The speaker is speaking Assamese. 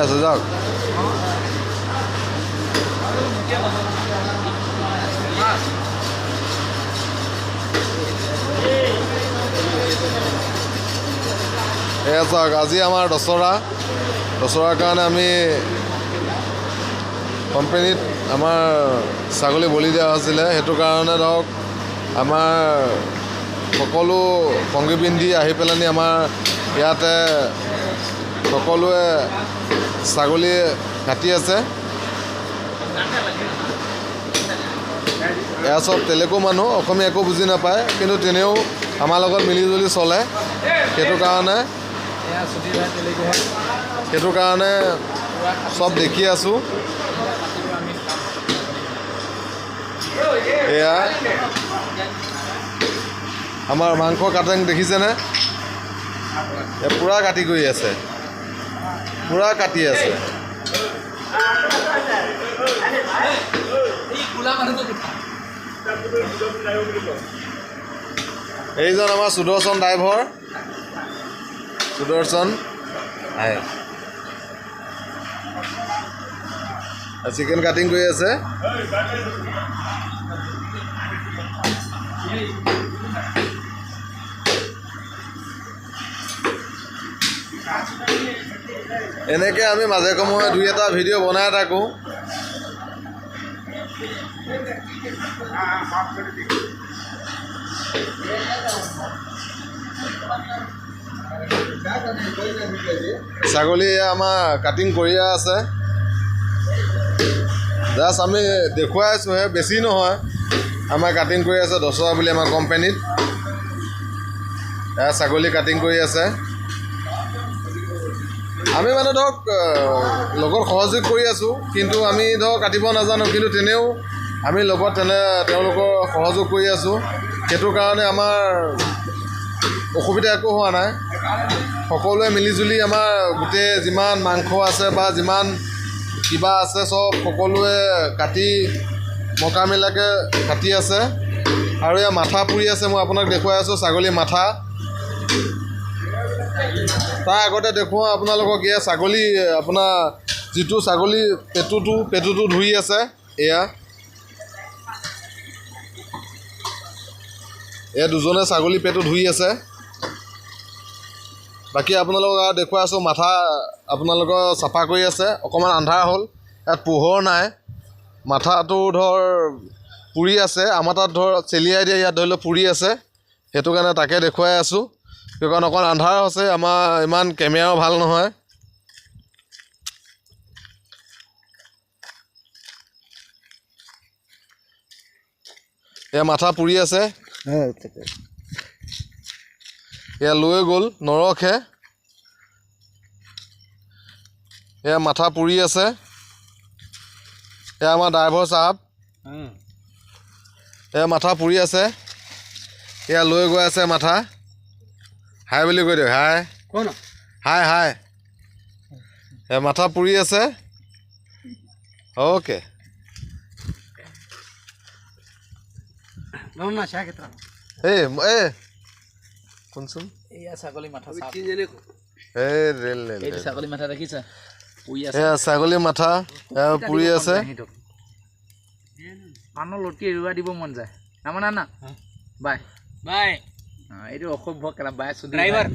আছে যাওক এয়া চাওক আজি আমাৰ দছৰাৰ কাৰণে আমি কোম্পানীত আমাৰ ছাগলী বলি দিয়া হৈছিলে সেইটো কাৰণে ধৰক আমাৰ সকলো সংগী পিন্ধি আহি পেলানি আমাৰ ইয়াতে সকলোৱে ছাগলী কাটি আছে এয়া চব তেলেগু মানুহ অসমীয়া একো বুজি নাপায় কিন্তু তেনেও আমাৰ লগত মিলিজুলি চলে সেইটো কাৰণে চব দেখি আছোঁ এয়া আমাৰ মাংস কাটিং দেখিছেনে পূৰা কাটি কৰি আছে পূৰা কাটি আছে এইজন আমাৰ সুদৰ্শন ড্ৰাইভাৰ সুদৰ্শন চিকেন কাটিং কৰি আছে এনেকৈ আমি মাজে সময়ে দুই এটা ভিডিঅ' বনাই থাকোঁ ছাগলী আমাৰ কাটিং কৰিয়ে আছে জাষ্ট আমি দেখুৱাই আছোঁহে বেছি নহয় আমাৰ কাটিং কৰি আছে দছৰা বুলি আমাৰ কোম্পানীত এয়া ছাগলী কাটিং কৰি আছে আমি মানে ধৰক লগত সহযোগ কৰি আছোঁ কিন্তু আমি ধৰক কাটিব নাজানো কিন্তু তেনেও আমি লগত তেওঁলোকৰ সহযোগ কৰি আছোঁ সেইটো কাৰণে আমাৰ অসুবিধা একো হোৱা নাই সকলোৱে মিলিজুলি আমাৰ গোটেই যিমান মাংস আছে বা যিমান কিবা আছে চব সকলোৱে কাটি মকামিলাকৈ কাটি আছে আৰু এয়া মাথা পুৰি আছে মই আপোনাক দেখুৱাই আছোঁ ছাগলী মাথা তাৰ আগতে দেখুৱাওঁ আপোনালোকক এয়া ছাগলী আপোনাৰ যিটো ছাগলী পেটুটো ধুই আছে এয়া দুজনে ছাগলী পেটু ধুই আছে বাকী আপোনালোকক আৰু দেখুৱাই আছোঁ মাথা আপোনালোকৰ চাফা কৰি আছে অকণমান আন্ধাৰ হ'ল ইয়াত পোহৰ নাই মাথাটো ধৰ পুৰি আছে আমাৰ তাত ধৰ চেলিয়াই দিয়ে ইয়াত ধৰি লওক পুৰি আছে সেইটো কাৰণে তাকে দেখুৱাই আছোঁ কাৰণ অকণ আন্ধাৰ আছে আমাৰ ইমান কেমেৰাও ভাল নহয় এয়া মাথা পুৰি আছে এয়া লৈ গ'ল নৰখে এয়া মাথা পুৰি আছে এয়া আমাৰ ড্ৰাইভাৰ চাহাব এয়া মাথা পুৰি আছে এয়া লৈ গৈ আছে মাথা হাই বুলি কৈ দিয়ক হাই এয়া মাথা পুৰি আছে অ'কে শুনচোন ছাগলী মাথা দেখিছা ছাগলী মাথা পুৰি আছে মানুহ লটি এৰুৱা দিব মন যায় নামানা না বাই এইটো অসভ্য কেলা বাই ড্ৰাইভাৰ